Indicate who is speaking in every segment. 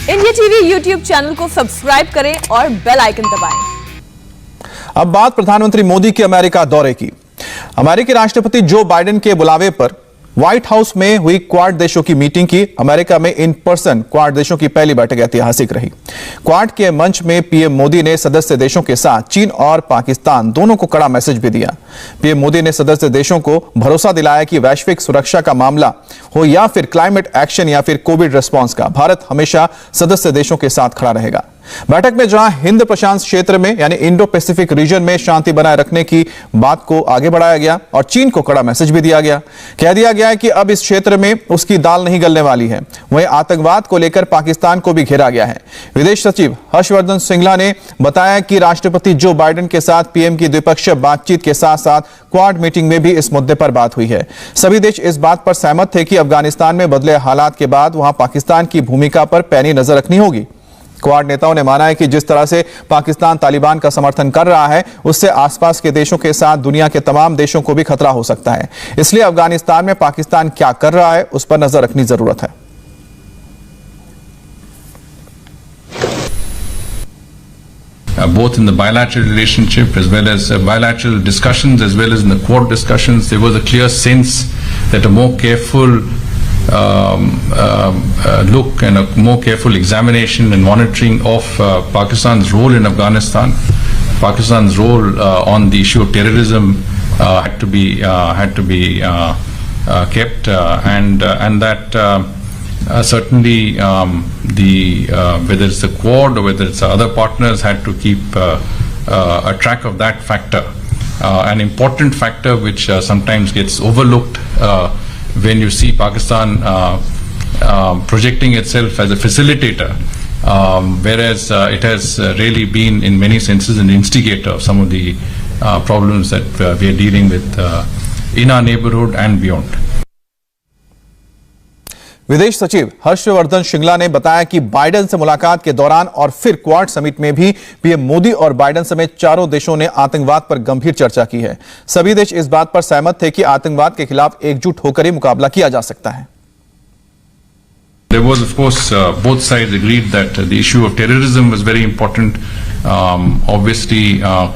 Speaker 1: India TV YouTube channel को subscribe करें और बेल आइकन दबाएं।
Speaker 2: अब बात प्रधानमंत्री मोदी के अमेरिका दौरे की। अमेरिकी राष्ट्रपति जो बाइडेन के बुलावे पर व्हाइट हाउस में हुई क्वाड देशों की मीटिंग की। अमेरिका में इन पर्सन क्वाड देशों की पहली बैठक ऐतिहासिक रही। क्वाड के मंच में पीएम मोदी ने सदस्य देशों के साथ चीन और पाकिस्तान दोनों को कड़ा मैसेज भी दिया। पीएम मोदी ने सदस्य देशों को भरोसा दिलाया कि वैश्विक सुरक्षा का मामला हो या फिर क्लाइमेट एक्शन या फिर कोविड रिस्पॉन्स का, भारत हमेशा सदस्य देशों के साथ खड़ा रहेगा। बैठक में जहां हिंद प्रशांत क्षेत्र में यानी इंडो पैसिफिक रीजन में शांति बनाए रखने की बात को आगे बढ़ाया गया और चीन को कड़ा मैसेज भी दिया गया। कह दिया गया है कि अब इस क्षेत्र में उसकी दाल नहीं गलने वाली है। वहीं आतंकवाद को लेकर पाकिस्तान को भी घेरा गया है। विदेश सचिव हर्षवर्धन श्रृंगला ने बताया कि राष्ट्रपति जो बाइडेन के साथ पीएम की द्विपक्षीय बातचीत के साथ साथ क्वाड मीटिंग में भी इस मुद्दे पर बात हुई है। सभी देश इस बात पर सहमत थे कि अफगानिस्तान में बदले हालात के बाद वहां पाकिस्तान की भूमिका पर पैनी नजर रखनी होगी। क्वाड नेताओं ने माना है कि जिस तरह से पाकिस्तान तालिबान का समर्थन कर रहा है, उससे आसपास के देशों के साथ दुनिया के तमाम देशों को भी खतरा हो सकता है। इसलिए अफगानिस्तान में पाकिस्तान क्या कर रहा है, उस पर नजर रखनी जरूरत है।
Speaker 3: Both in the bilateral relationship as well as bilateral discussions as well as in the Quad discussions, there was a clear sense that a more careful look and a more careful examination and monitoring of Pakistan's role in Afghanistan, Pakistan's role on the issue of terrorism had to be kept, and that certainly whether it's the Quad or whether it's other partners had to keep a track of that factor, an important factor which sometimes gets overlooked when you see Pakistan projecting itself as a facilitator, whereas it has really been in many senses an instigator of some of the problems that we are dealing with in our neighborhood and beyond.
Speaker 2: विदेश सचिव हर्षवर्धन श्रृंगला ने बताया कि Biden से मुलाकात के दौरान और फिर क्वाड समिट में भी पीएम मोदी और बाइडेन समेत चारों देशों ने आतंकवाद पर गंभीर चर्चा की है। सभी देश इस बात पर सहमत थे कि आतंकवाद के खिलाफ एकजुट होकर ही मुकाबला किया जा सकता है।
Speaker 3: There was, of course, both sides agreed that the issue of terrorism was very important. Obviously,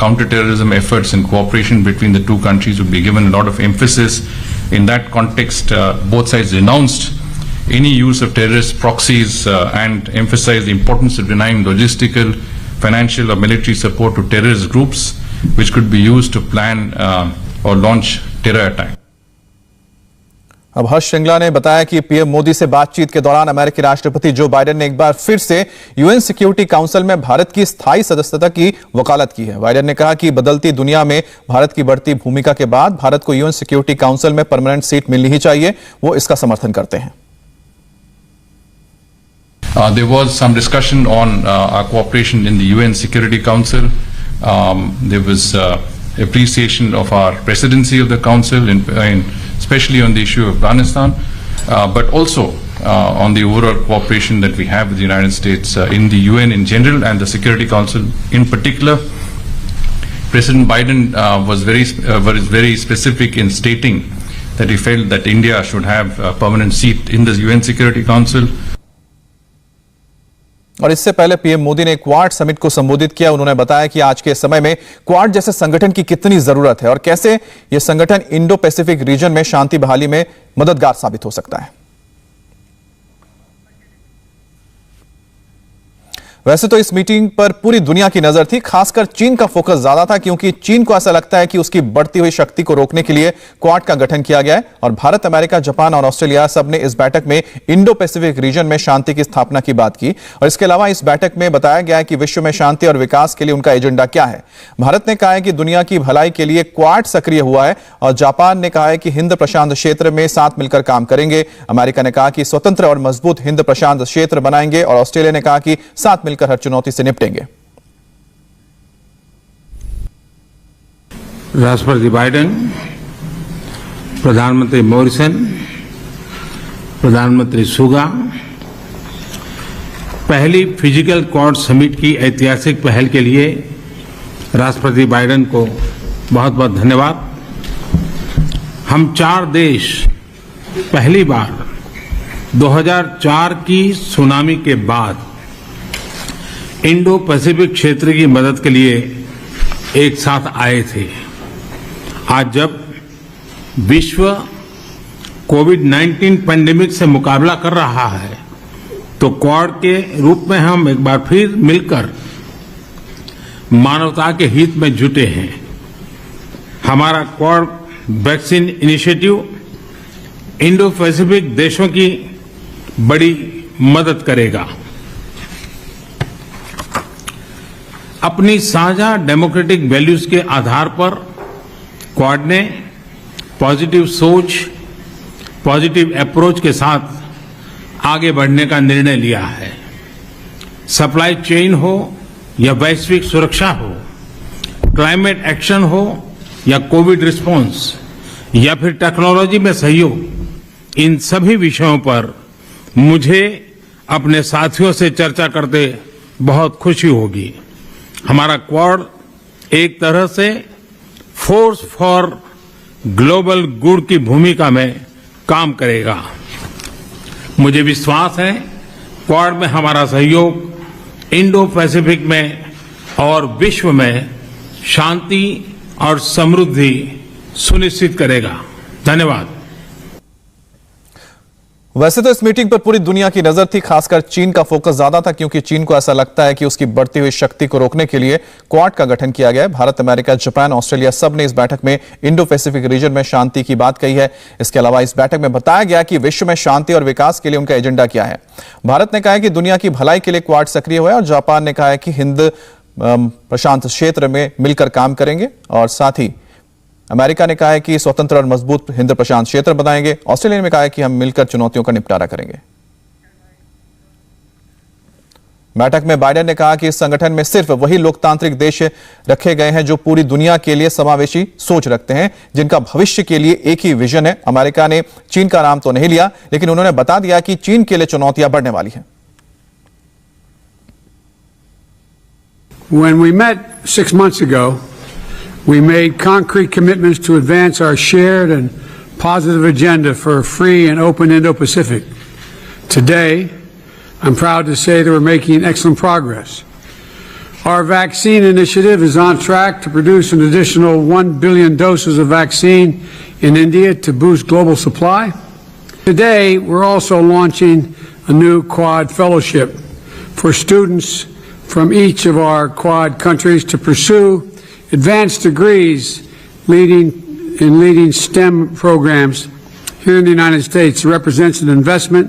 Speaker 3: counter-terrorism efforts and cooperation between the two countries would be given a lot of emphasis. In that context, both sides denounced any use of terrorist proxies and emphasized the importance of denying logistical, financial or military support to terrorist groups which could be used to plan or launch terror attacks.
Speaker 2: अब हर्ष श्रृंगला ने बताया कि PM Modi से बातचीत के दौरान अमेरिकी राष्ट्रपति जो बाइडेन ने एक बार फिर से यूएन सिक्योरिटी काउंसिल में भारत की स्थायी सदस्यता की वकालत की है। बाइडेन ने कहा कि बदलती दुनिया में भारत की बढ़ती भूमिका के बाद भारत को यूएन सिक्योरिटी काउंसिल में परमानेंट सीट मिलनी ही चाहिए। वो इसका समर्थन करते हैं।
Speaker 3: There was some discussion on our cooperation in the UN Security Council. There was appreciation of our presidency of the Council, especially on the issue of Afghanistan, but also on the overall cooperation that we have with the United States in the UN in general and the Security Council in particular. President Biden was very specific in stating that he felt that India should have a permanent seat in the UN Security Council.
Speaker 2: और इससे पहले PM Modi ने quad summit को संबोधित किया। उन्होंने बताया कि आज के समय में क्वाड जैसे संगठन की कितनी जरूरत है और कैसे यह संगठन इंडो पैसिफिक रीजन में शांति बहाली में मददगार साबित हो सकता है। वैसे तो इस मीटिंग पर पूरी दुनिया की नजर थी, खासकर चीन का फोकस ज्यादा था क्योंकि चीन को ऐसा लगता है कि उसकी बढ़ती हुई शक्ति को रोकने के लिए क्वाड का गठन किया गया है और भारत, अमेरिका, जापान और ऑस्ट्रेलिया सब ने इस बैठक में इंडो पैसिफिक रीजन में शांति की स्थापना की बात की। और इसके अलावा इस बैठक में बताया गया है कि विश्व में शांति और विकास के लिए उनका एजेंडा क्या है। भारत ने कहा है कि दुनिया की भलाई के लिए क्वाड सक्रिय हुआ है और जापान ने कहा है कि हिंद प्रशांत क्षेत्र में साथ मिलकर काम करेंगे। अमेरिका ने कहा कि स्वतंत्र और मजबूत हिंद प्रशांत क्षेत्र बनाएंगे और ऑस्ट्रेलिया ने कहा कि साथ मिलकर हर चुनौती से निपटेंगे।
Speaker 4: राष्ट्रपति बाइडेन, प्रधानमंत्री मॉरिसन, प्रधानमंत्री सुगा पहली फिजिकल क्वाड समिट की ऐतिहासिक पहल के लिए राष्ट्रपति बाइडेन को बहुत बहुत धन्यवाद। हम चार देश पहली बार 2004 की सुनामी के बाद इंडो पैसिफिक क्षेत्र की मदद के लिए एक साथ आए थे। आज जब विश्व कोविड-19 पैंडेमिक से मुकाबला कर रहा है, तो क्वाड के रूप में हम एक बार फिर मिलकर मानवता के हित में जुटे हैं। हमारा quad vaccine initiative Indo Pacific देशों की बड़ी मदद करेगा। अपनी साझा डेमोक्रेटिक वैल्यूज के आधार पर क्वाड ने पॉजिटिव सोच, पॉजिटिव अप्रोच के साथ आगे बढ़ने का निर्णय लिया है। सप्लाई चेन हो या वैश्विक सुरक्षा हो, क्लाइमेट एक्शन हो या कोविड रिस्पांस या फिर टेक्नोलॉजी में सहयोग, इन सभी विषयों पर मुझे अपने साथियों से चर्चा करते बहुत खुशी होगी। हमारा क्वाड एक तरह से फोर्स फॉर ग्लोबल गुड की भूमिका में काम करेगा। मुझे विश्वास है क्वाड में हमारा सहयोग इंडो पैसिफिक में और विश्व में शांति और समृद्धि सुनिश्चित करेगा। धन्यवाद।
Speaker 2: वैसे तो इस मीटिंग पर पूरी दुनिया की नजर थी, खासकर चीन का फोकस ज्यादा था, क्योंकि चीन को ऐसा लगता है कि उसकी बढ़ती हुई शक्ति को रोकने के लिए क्वाड का गठन किया गया है। भारत, अमेरिका, जापान, ऑस्ट्रेलिया सब ने इस बैठक में इंडो पैसिफिक रीजन में शांति की बात कही है। इसके अलावा इस बैठक में बताया गया कि विश्व में शांति और विकास के लिए उनका एजेंडा क्या है। भारत ने कहा है कि दुनिया की भलाई के लिए क्वाड सक्रिय हुआ है, और जापान ने कहा है कि हिंद प्रशांत क्षेत्र में मिलकर काम करेंगे, और साथ ही अमेरिका ने कहा है कि स्वतंत्र और मजबूत हिंद प्रशांत क्षेत्र बनाएंगे। ऑस्ट्रेलिया ने कहा है कि हम मिलकर चुनौतियों का निपटारा करेंगे। बैठक में बाइडेन ने कहा कि इस संगठन में सिर्फ वही लोकतांत्रिक देश रखे गए हैं जो पूरी दुनिया के लिए समावेशी सोच रखते हैं, जिनका भविष्य के लिए एक ही विजन है। अमेरिका ने चीन का नाम तो नहीं लिया, लेकिन उन्होंने बता दिया कि चीन के लिए चुनौतियां बढ़ने वाली हैं।
Speaker 5: When we met 6 months ago, we made concrete commitments to advance our shared and positive agenda for a free and open Indo-Pacific. Today, I'm proud to say that we're making excellent progress. Our vaccine initiative is on track to produce an additional 1 billion doses of vaccine in India to boost global supply. Today, we're also launching a new Quad Fellowship for students from each of our Quad countries to pursue advanced degrees leading STEM programs here in the United States. It represents an investment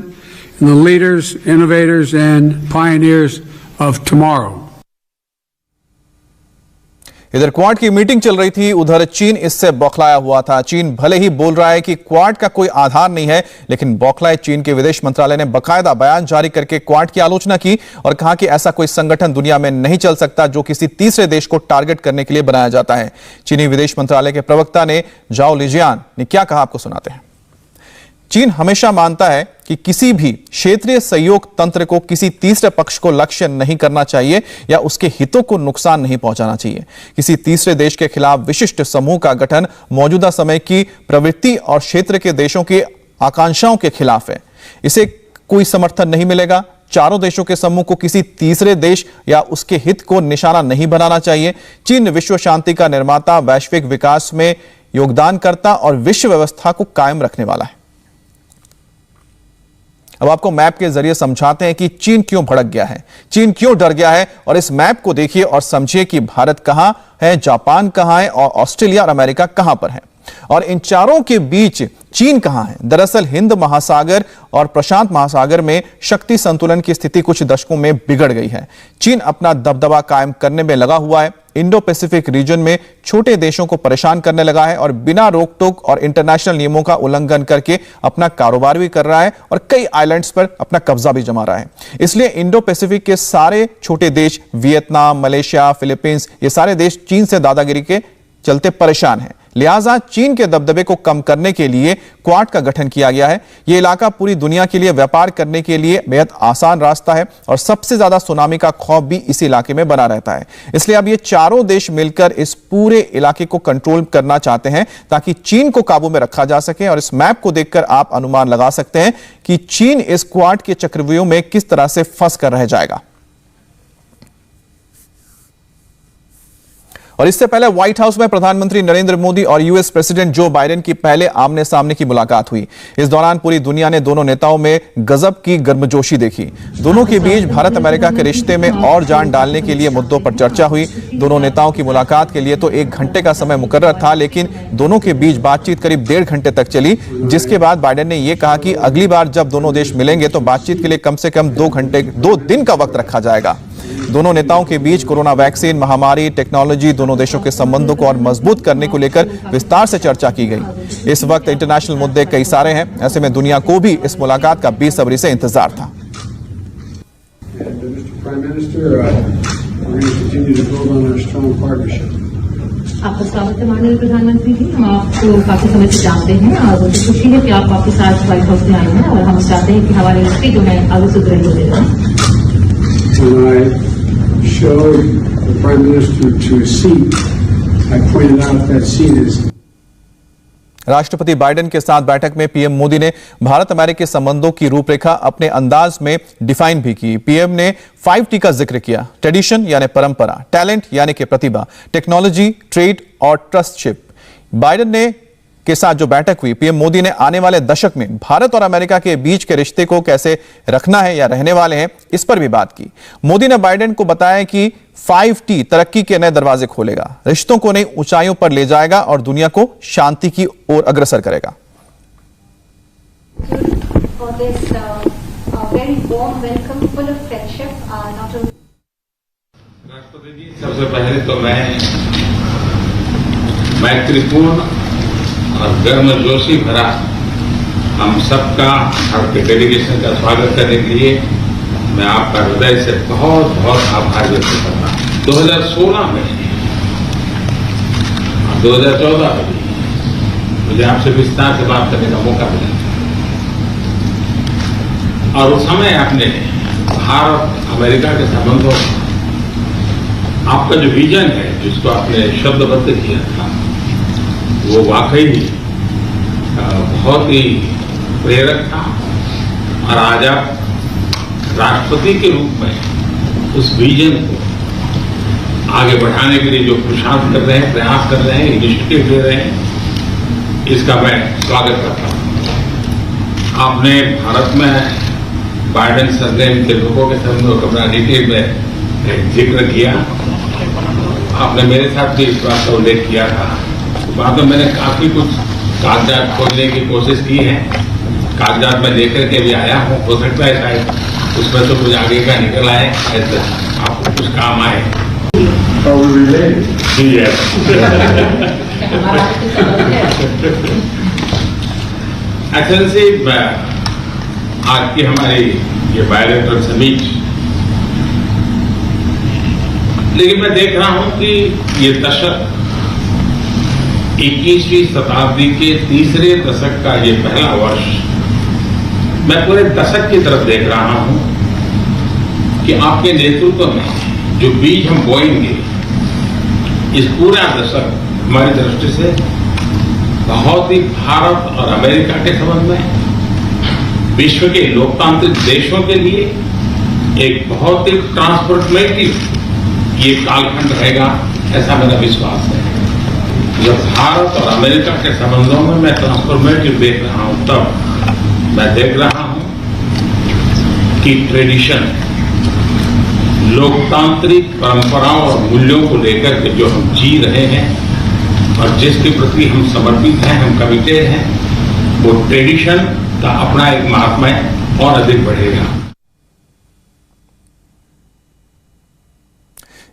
Speaker 5: in the leaders, innovators, and pioneers of tomorrow.
Speaker 2: इधर quad की meeting चल रही थी, उधर चीन इससे बौखलाया हुआ था। चीन भले ही बोल रहा है कि क्वाड का कोई आधार नहीं है, लेकिन बौखलाए चीन के विदेश मंत्रालय ने बाकायदा बयान जारी करके क्वाड की आलोचना की और कहा कि ऐसा कोई संगठन दुनिया में नहीं चल सकता जो किसी तीसरे देश को टारगेट करने के लिए बनाया जाता है। चीनी विदेश मंत्रालय के प्रवक्ता ने जाओ लिजियान ने क्या कहा, आपको सुनाते हैं। चीन हमेशा मानता है कि किसी भी क्षेत्रीय सहयोग तंत्र को किसी तीसरे पक्ष को लक्ष्य नहीं करना चाहिए या उसके हितों को नुकसान नहीं पहुंचाना चाहिए। किसी तीसरे देश के खिलाफ विशिष्ट समूह का गठन मौजूदा समय की प्रवृत्ति और क्षेत्र के देशों की आकांक्षाओं के खिलाफ है। इसे कोई समर्थन नहीं मिलेगा। चारों देशों के समूह को किसी तीसरे देश या उसके हित को निशाना नहीं बनाना चाहिए। चीन विश्व शांति का निर्माता, वैश्विक विकास में योगदानकर्ता और विश्व व्यवस्था को कायम रखने वाला है। अब आपको मैप के जरिए समझाते हैं कि चीन क्यों भड़क गया है, चीन क्यों डर गया है, और इस मैप को देखिए और समझिए कि भारत कहां है, जापान कहां है और ऑस्ट्रेलिया और अमेरिका कहां पर है, और इन चारों के बीच चीन कहां है। दरअसल हिंद महासागर और प्रशांत महासागर में शक्ति संतुलन की स्थिति कुछ दशकों में बिगड़ गई है। चीन अपना दबदबा कायम करने में लगा हुआ है, इंडो पैसिफिक रीजन में छोटे देशों को परेशान करने लगा है और बिना रोक टोक और इंटरनेशनल नियमों का उल्लंघन करके अपना कारोबार भी कर रहा है और कई आइलैंड्स पर अपना कब्जा भी जमा रहा है। इसलिए इंडो पैसिफिक के सारे छोटे देश, वियतनाम, मलेशिया, फिलीपींस, ये सारे देश चीन से दादागिरी के चलते परेशान हैं। लिहाजा चीन के दबदबे को कम करने के लिए क्वाड का गठन किया गया है। यह इलाका पूरी दुनिया के लिए व्यापार करने के लिए बेहद आसान रास्ता है और सबसे ज्यादा सुनामी का खौफ भी इस इलाके में बना रहता है। इसलिए अब ये चारों देश मिलकर इस पूरे इलाके को कंट्रोल करना चाहते हैं ताकि चीन को काबू में रखा जा सके। और इस मैप को देखकर आप अनुमान लगा सकते हैं कि चीन इस क्वाड के चक्रव्यूह में किस तरह से फंस कर रह जाएगा। और इससे पहले व्हाइट हाउस में प्रधानमंत्री नरेंद्र मोदी और यूएस प्रेसिडेंट जो बाइडेन की पहले आमने सामने की मुलाकात हुई। इस दौरान पूरी दुनिया ने दोनों नेताओं में गजब की गर्मजोशी देखी। दोनों के बीच भारत अमेरिका के रिश्ते में और जान डालने के लिए मुद्दों पर चर्चा हुई। दोनों नेताओं की मुलाकात के लिए तो 1 घंटे का समय मुकर्रर था, लेकिन दोनों के बीच बातचीत करीब 1.5 घंटे तक चली, जिसके बाद बाइडेन ने यह कहा कि अगली बार जब दोनों देश मिलेंगे तो बातचीत के लिए कम से कम 2 दिन का वक्त रखा जाएगा। दोनों नेताओं के बीच कोरोना वैक्सीन, महामारी, टेक्नोलॉजी, दोनों देशों के संबंधों को और मजबूत करने को लेकर विस्तार से चर्चा की गई। इस वक्त इंटरनेशनल मुद्दे कई सारे हैं, ऐसे में दुनिया को भी इस मुलाकात का बेसब्री से इंतजार था।
Speaker 6: आपका स्वागत है माननीय प्रधानमंत्री जी। हम आपको काफी समय से जानते हैं और मुझे खुशी है कि आप वापस आज व्हाइट हाउस में आए हैं और हम चाहते हैं कि हमारी रिश्ते जो है आगे सुदृढ़ होते रहें।
Speaker 5: When I showed the Prime Minister to a seat, I pointed out that seat is
Speaker 2: राष्ट्रपति बाइडेन के साथ बैठक में पीएम मोदी ने भारत अमेरिकी संबंधों की रूपरेखा अपने अंदाज में डिफाइन भी की। पीएम ने 5T का जिक्र किया। ट्रेडिशन यानी परंपरा, टैलेंट यानी कि प्रतिभा, टेक्नोलॉजी, ट्रेड और ट्रस्टशिप। बाइडेन ने के साथ जो बैठक हुई, पीएम मोदी ने आने वाले दशक में भारत और अमेरिका के बीच के रिश्ते को कैसे रखना है या रहने वाले हैं, इस पर भी बात की। मोदी ने बाइडेन को बताया कि 5T तरक्की के नए दरवाजे खोलेगा, रिश्तों को नई ऊंचाइयों पर ले जाएगा और दुनिया को शांति की ओर अग्रसर करेगा।
Speaker 4: राष्ट्रपति जी, सबसे पहले तो मैं मैत्रीपूर्ण और गर्मजोशी भरा हम सबका आपके डेलीगेशन का स्वागत करने के लिए मैं आपका हृदय से बहुत बहुत आभार व्यक्त करता हूँ। 2016 में और 2014 में मुझे आपसे विस्तार से बात करने का मौका मिला और उस समय आपने भारत अमेरिका के संबंधों आपका जो विजन है, जिसको आपने शब्दबद्ध किया था, वो वाकई बहुत ही प्रेरक था। और आज आप राष्ट्रपति के रूप में उस विजन को आगे बढ़ाने के लिए जो पुरुषार्थ कर रहे हैं, प्रयास कर रहे हैं, इनिशिएटिव ले रहे हैं, इसका मैं स्वागत करता हूँ। आपने भारत में बाइडेन सरनेम के लोगों के संबंधों का बड़ा डिटेल में जिक्र किया। आपने मेरे साथ भी इस बात का उल्लेख किया था। बाद में मैंने काफी कुछ कागजात खोलने की कोशिश की है, कागजात में लेकर के भी आया हूँ। हो सकता है शायद उसमें तो कुछ आगे का निकल आए, ऐसे आपको कुछ काम आए। एक्सेलेंसी, आज की हमारी ये बायलैटरल समिट, लेकिन मैं देख रहा हूं कि ये दशक 21वीं शताब्दी के तीसरे दशक का ये पहला वर्ष, मैं पूरे दशक की तरफ देख रहा हूं कि आपके नेतृत्व में जो बीज हम बोएंगे, इस पूरा दशक हमारी दृष्टि से बहुत ही भारत और अमेरिका के संबंध में, विश्व के लोकतांत्रिक देशों के लिए एक बहुत ही ट्रांसफॉर्मेटिव ये कालखंड रहेगा, ऐसा मेरा विश्वास है। जब भारत और अमेरिका के संबंधों में मैं ट्रांसफॉर्मेटिव देख रहा हूं, तब मैं देख रहा हूं कि ट्रेडिशन, लोकतांत्रिक परंपराओं और मूल्यों को लेकर के जो हम जी रहे हैं और जिसके प्रति हम समर्पित हैं, हम कमिटेड हैं, वो ट्रेडिशन का अपना एक महात्म्य और अधिक बढ़ेगा।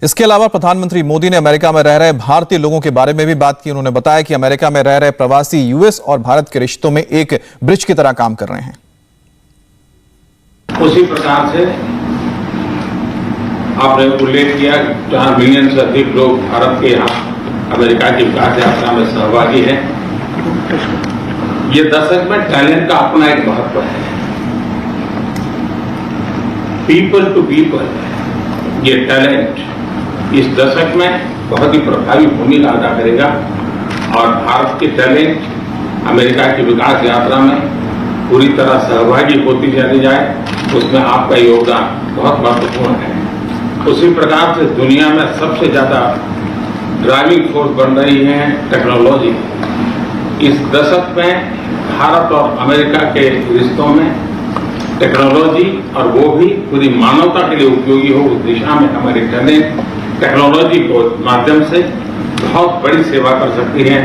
Speaker 2: इसके अलावा प्रधानमंत्री मोदी ने अमेरिका में रह रहे भारतीय लोगों के बारे में भी बात की। उन्होंने बताया कि अमेरिका में रह रहे प्रवासी यूएस और भारत के रिश्तों में एक ब्रिज की तरह काम कर रहे हैं।
Speaker 4: उसी प्रकार से आपने उल्लेख किया कि 4 मिलियन से अधिक लोग भारत के यहाँ अमेरिका की विकास यात्रा में सहभागी हैं। ये दशक में टैलेंट का अपना एक महत्व है। पीपल टू पीपल, ये टैलेंट इस दशक में बहुत ही प्रभावी भूमिका अदा करेगा और भारत के टैलेंट अमेरिका की विकास यात्रा में पूरी तरह सहभागी होती चली जाए, उसमें आपका योगदान बहुत महत्वपूर्ण है। उसी प्रकार से दुनिया में सबसे ज्यादा ड्राइविंग फोर्स बन रही है टेक्नोलॉजी। इस दशक में भारत और अमेरिका के रिश्तों में टेक्नोलॉजी, और वो भी पूरी मानवता के लिए उपयोगी हो, उस दिशा में अमेरिका ने टेक्नोलॉजी को माध्यम से बहुत बड़ी सेवा कर सकती है।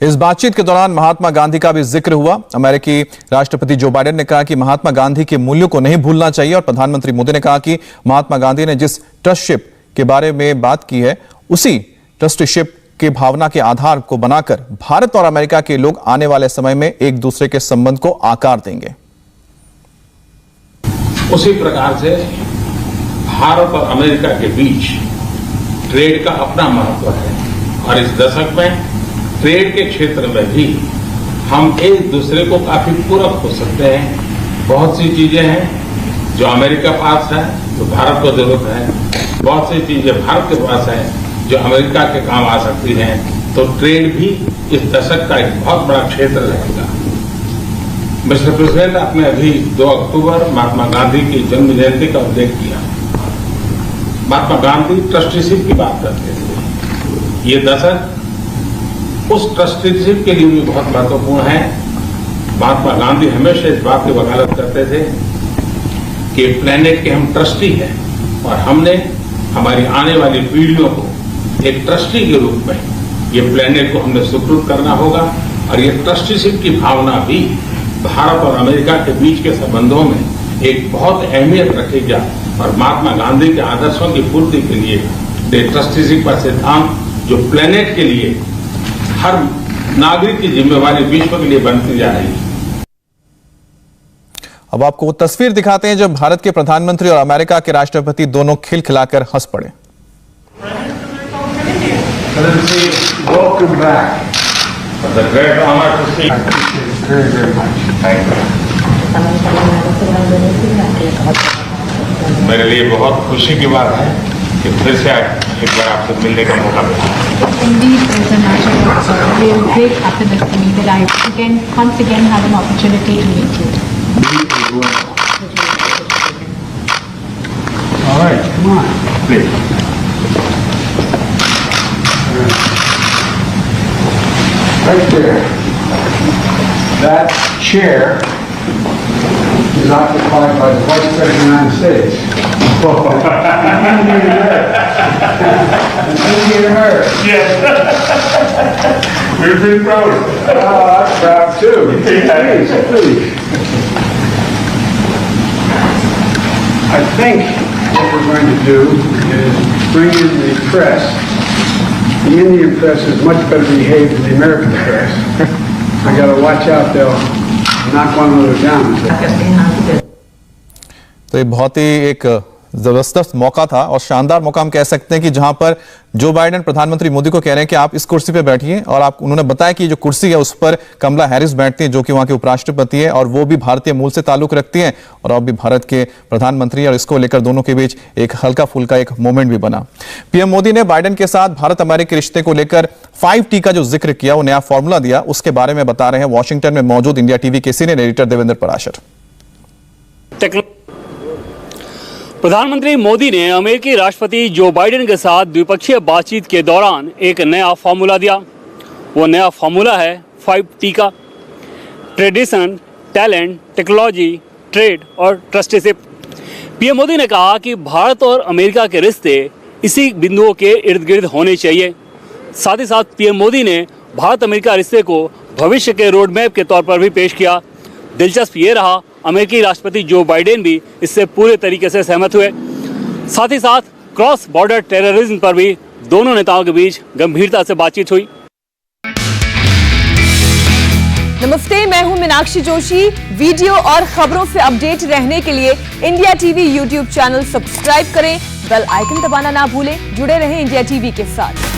Speaker 2: इस बातचीत के दौरान महात्मा गांधी का भी जिक्र हुआ। अमेरिकी राष्ट्रपति जो बाइडेन ने कहा कि महात्मा गांधी के मूल्यों को नहीं भूलना चाहिए, और प्रधानमंत्री मोदी ने कहा कि महात्मा गांधी ने जिस ट्रस्टशिप के बारे में बात की है, उसी ट्रस्टीशिप की भावना के आधार को बनाकर भारत और अमेरिका के लोग आने वाले समय में एक दूसरे के संबंध को आकार देंगे।
Speaker 4: उसी प्रकार से भारत और अमेरिका के बीच ट्रेड का अपना महत्व है, और इस दशक में ट्रेड के क्षेत्र में भी हम एक दूसरे को काफी पूरक हो सकते हैं। बहुत सी चीजें हैं जो अमेरिका पास है, जो भारत को जरूरत है। बहुत सी चीजें भारत के पास है जो अमेरिका के काम आ सकती हैं। तो ट्रेड भी इस दशक का एक बहुत बड़ा क्षेत्र रहेगा। मिस्टर प्रेसिडेंट, आपने अभी 2 अक्टूबर महात्मा गांधी की जन्म जयंती का उल्लेख किया। महात्मा गांधी ट्रस्टीशिप की बात करते थे। ये दशक उस ट्रस्टीशिप के लिए भी बहुत महत्वपूर्ण है। महात्मा गांधी हमेशा इस बात की वकालत करते थे कि प्लेनेट के हम ट्रस्टी हैं, और हमने हमारी आने वाली पीढ़ियों को एक ट्रस्टी के रूप में ये प्लेनेट को हमने सुपुर्द करना होगा। और ये ट्रस्टीशिप की भावना भी भारत और अमेरिका के बीच के संबंधों में एक बहुत अहमियत रखेगा, और महात्मा गांधी के आदर्शों की पूर्ति के लिए ये ट्रस्टीशिप का सिद्धांत, जो प्लेनेट के लिए हर नागरिक की जिम्मेवारी विश्व के लिए बनती जा रही है।
Speaker 2: अब आपको वो तस्वीर दिखाते हैं जब भारत के प्रधानमंत्री और अमेरिका के राष्ट्रपति दोनों खिलखिलाकर हंस पड़े।
Speaker 5: Welcome back.
Speaker 4: It's a great honor to see you.
Speaker 5: Very, very much.
Speaker 4: Thank you. मेरे लिए बहुत खुशी की बात है कि फिर से एक बार आपसे मिलने का मौका मिला।
Speaker 6: Indeed, it is a matter of real great happiness to me that I once again have an opportunity to meet you.
Speaker 5: All right, come on.
Speaker 4: Please.
Speaker 5: Right there. That chair is occupied by the Vice President of the United States.
Speaker 4: Yes. We're pretty proud.
Speaker 5: I'm proud too. Please, please. I think what we're going to do is bring in the press. The Indian press is much better behaved than the American press. I got to watch out, they'll knock one another down.
Speaker 2: तो ये बहुत ही एक जबरदस्त मौका था, और शानदार मौका हम कह सकते हैं कि जहां पर जो बाइडेन प्रधानमंत्री मोदी को कह रहे हैं कि आप इस कुर्सी पे बैठिए, और आप उन्होंने बताया कि जो कुर्सी है उस पर कमला हैरिस बैठती हैं, जो कि वहां के उपराष्ट्रपति हैं, और वो भी भारतीय मूल से ताल्लुक रखती हैं, और अब भी भारत के प्रधानमंत्री, और इसको लेकर दोनों के बीच एक हल्का फुल्का एक मोमेंट भी बना। पीएम मोदी ने बाइडेन के साथ भारत अमेरिकी रिश्ते को लेकर 5T का जो जिक्र किया, वो नया फॉर्मूला दिया, उसके बारे में बता रहे हैं वॉशिंगटन में मौजूद इंडिया टीवी के सीनियर एडिटर देवेंद्र पराशर।
Speaker 7: प्रधानमंत्री मोदी ने अमेरिकी राष्ट्रपति जो बाइडेन के साथ द्विपक्षीय बातचीत के दौरान एक नया फार्मूला दिया। वो नया फार्मूला है 5T का: ट्रेडिशन, टैलेंट, टेक्नोलॉजी, ट्रेड और ट्रस्टीशिप। पीएम मोदी ने कहा कि भारत और अमेरिका के रिश्ते इसी बिंदुओं के इर्द गिर्द होने चाहिए। साथ ही साथ पीएम मोदी ने भारत अमेरिका रिश्ते को भविष्य के रोड मैप के तौर पर भी पेश किया। दिलचस्प ये रहा, अमेरिकी राष्ट्रपति जो बाइडेन भी इससे पूरे तरीके से सहमत हुए। साथ ही साथ क्रॉस बॉर्डर टेररिज्म पर भी दोनों नेताओं के बीच गंभीरता से बातचीत हुई।
Speaker 1: नमस्ते, मैं हूं मीनाक्षी जोशी। वीडियो और खबरों से अपडेट रहने के लिए India TV YouTube channel subscribe करें, बेल आइकन दबाना ना भूलें। जुड़े रहें इंडिया टीवी के साथ।